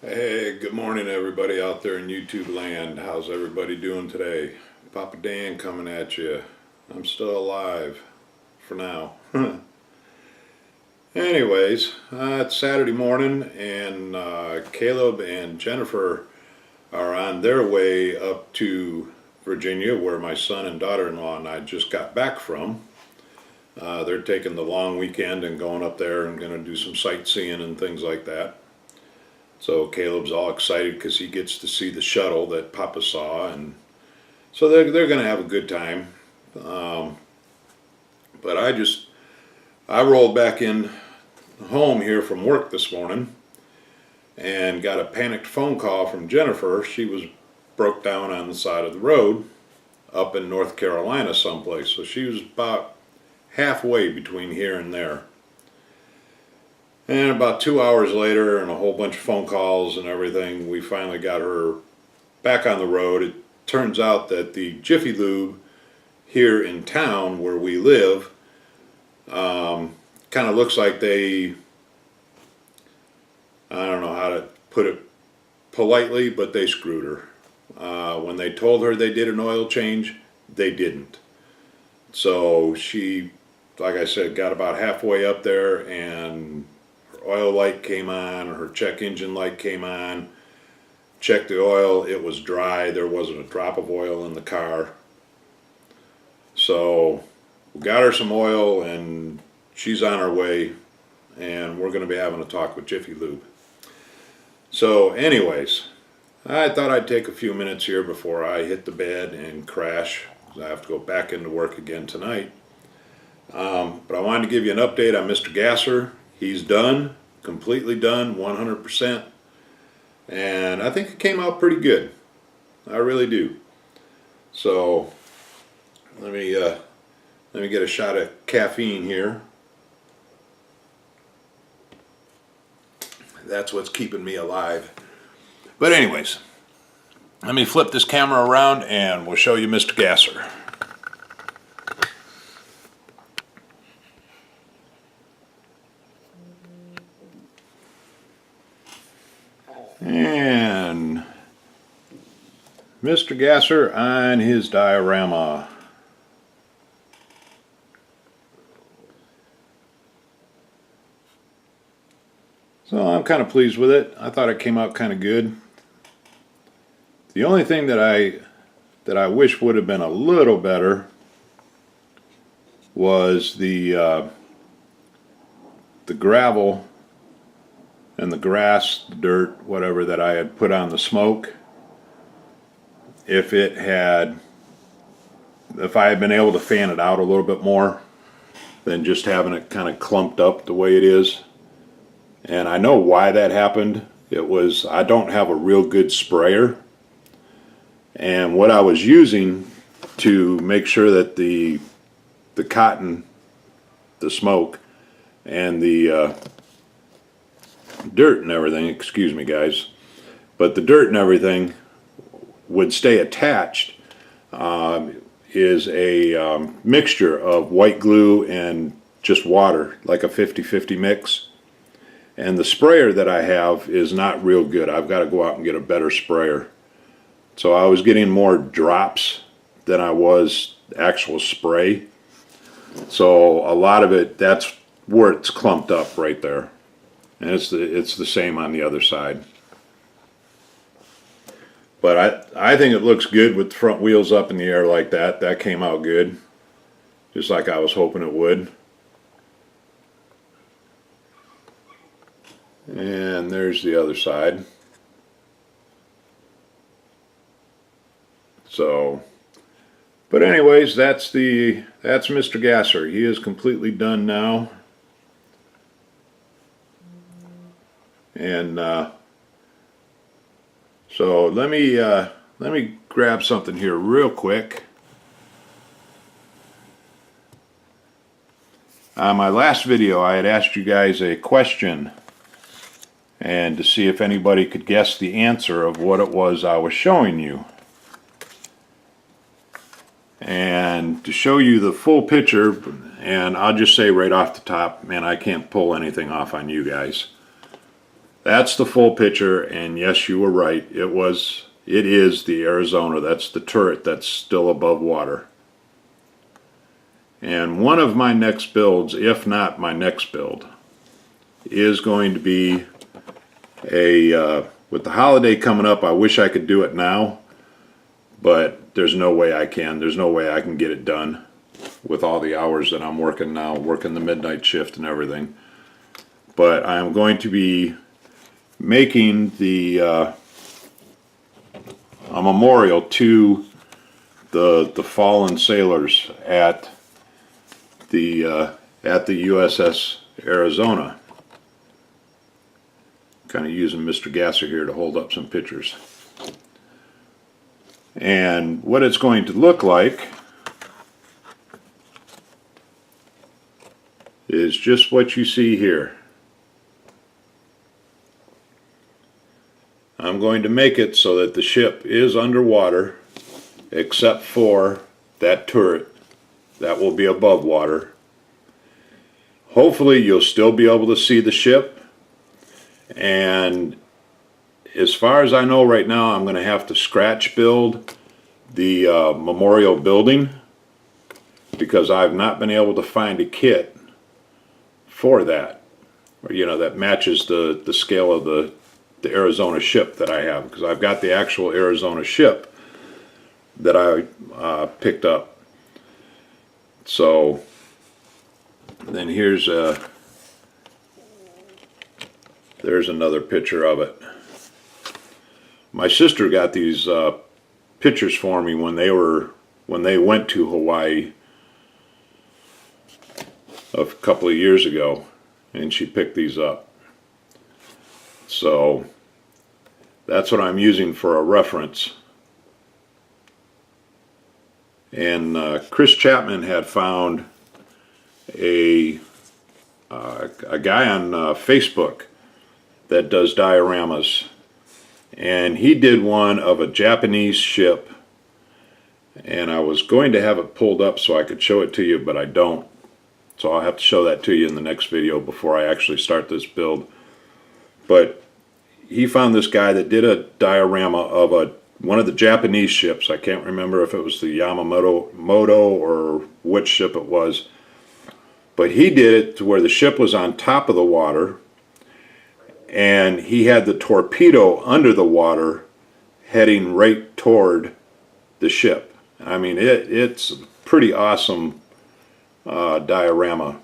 Hey, good morning everybody out there in YouTube land. How's everybody doing today? Papa Dan coming at you. I'm still alive for now. Anyways, it's Saturday morning and Caleb and Jennifer are on their way up to Virginia where my son and daughter-in-law and I just got back from. They're taking the long weekend and going up there and going to do some sightseeing and things like that. So Caleb's all excited because he gets to see the shuttle that Papa saw, and so they're going to have a good time. But I rolled back in home here from work this morning and got a panicked phone call from Jennifer. She was broke down on the side of the road up in North Carolina someplace. So she was about halfway between here and there. And about 2 hours later and a whole bunch of phone calls and everything, we finally got her back on the road. It turns out that the Jiffy Lube here in town where we live kind of looks like they, I don't know how to put it politely, but they screwed her. When they told her they did an oil change, they didn't. So she, like I said, got about halfway up there and oil light came on, her check engine light came on, checked the oil, it was dry, there wasn't a drop of oil in the car. So we got her some oil and she's on her way, and we're going to be having a talk with Jiffy Lube. So anyways, I thought I'd take a few minutes here before I hit the bed and crash. I have to go back into work again tonight. But I wanted to give you an update on MrGasser. He's done, completely done, 100%, and I think it came out pretty good. I really do. So let me get a shot of caffeine here. That's what's keeping me alive. But anyways, let me flip this camera around and we'll show you MrGasser. And MrGasser on his diorama. So I'm kind of pleased with it. I thought it came out kind of good. The only thing that I wish would have been a little better was the gravel and the grass, the dirt, whatever that I had put on the smoke. If I had been able to fan it out a little bit more than just having it kind of clumped up the way it is. And I know why that happened. It was, I don't have a real good sprayer. And what I was using to make sure that the cotton, the smoke, and the dirt and everything, excuse me guys, but the dirt and everything would stay attached is a mixture of white glue and just water, like a 50-50 mix. And the sprayer that I have is not real good. I've got to go out and get a better sprayer. So I was getting more drops than I was actual spray. So a lot of it, that's where it's clumped up right there. And it's the same on the other side. But I think it looks good with the front wheels up in the air like that. That came out good, just like I was hoping it would. And there's the other side. So, but anyways, that's MrGasser. He is completely done now. And so let me grab something here real quick. On my last video, I had asked you guys a question and to see if anybody could guess the answer of what it was I was showing you. And to show you the full picture, and I'll just say right off the top, man, I can't pull anything off on you guys. That's the full picture, and yes, you were right. It is the Arizona. That's the turret that's still above water. And one of my next builds, if not my next build, is going to be with the holiday coming up, I wish I could do it now, but there's no way I can. There's no way I can get it done with all the hours that I'm working now, working the midnight shift and everything. But I'm going to be making a memorial to the fallen sailors at the USS Arizona. Kind of using MrGasser here to hold up some pictures. And what it's going to look like is just what you see here. I'm going to make it so that the ship is underwater except for that turret that will be above water. Hopefully you'll still be able to see the ship, and as far as I know right now, I'm going to have to scratch build the memorial building because I've not been able to find a kit for that, or that matches the scale of the Arizona ship that I have, because I've got the actual Arizona ship that I picked up. So then there's another picture of it. My sister got these pictures for me when they went to Hawaii a couple of years ago, and she picked these up. So that's what I'm using for a reference. And Chris Chapman had found a guy on Facebook that does dioramas, and he did one of a Japanese ship, and I was going to have it pulled up so I could show it to you, but I don't, so I'll have to show that to you in the next video before I actually start this build. But he found this guy that did a diorama of one of the Japanese ships. I can't remember if it was the Yamamoto or which ship it was, but he did it to where the ship was on top of the water, and he had the torpedo under the water heading right toward the ship. I mean, it's a pretty awesome diorama.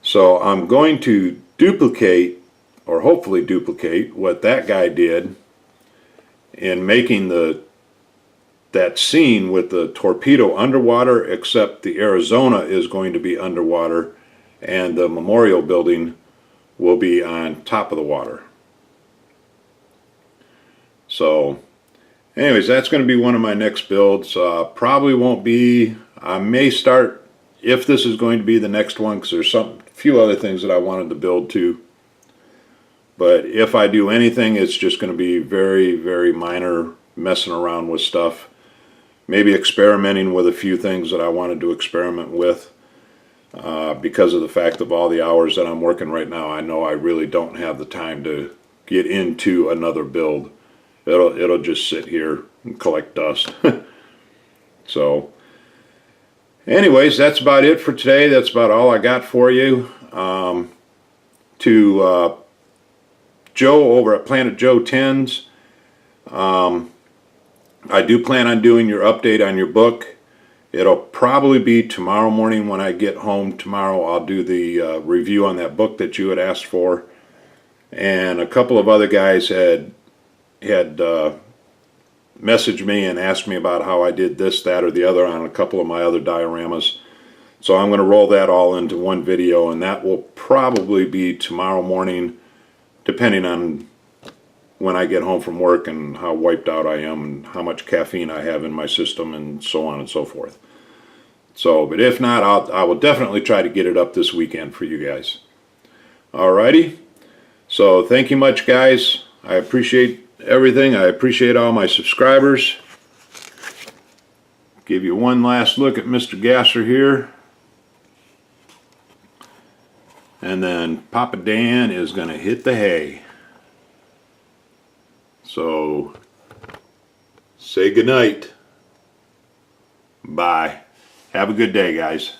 So I'm going to duplicate, or hopefully duplicate, what that guy did in making that scene with the torpedo underwater, except the Arizona is going to be underwater and the memorial building will be on top of the water. So anyways, that's going to be one of my next builds. Probably won't be, I may start, if this is going to be the next one, because there's a few other things that I wanted to build too. But if I do anything, it's just going to be very, very minor, messing around with stuff. Maybe experimenting with a few things that I wanted to experiment with. Because of the fact of all the hours that I'm working right now, I know I really don't have the time to get into another build. It'll just sit here and collect dust. So anyways, that's about it for today. That's about all I got for you. To Joe over at Planet Joe 10s, I do plan on doing your update on your book. It'll probably be tomorrow morning when I get home tomorrow. I'll do the review on that book that you had asked for. And a couple of other guys had messaged me and asked me about how I did this, that, or the other on a couple of my other dioramas. So I'm going to roll that all into one video, and that will probably be tomorrow morning, depending on when I get home from work and how wiped out I am and how much caffeine I have in my system and so on and so forth. So, but if not, I will definitely try to get it up this weekend for you guys. Alrighty. So thank you much, guys. I appreciate everything. I appreciate all my subscribers. Give you one last look at MrGasser here. And then Papa Dan is going to hit the hay. So say goodnight. Bye. Have a good day, guys.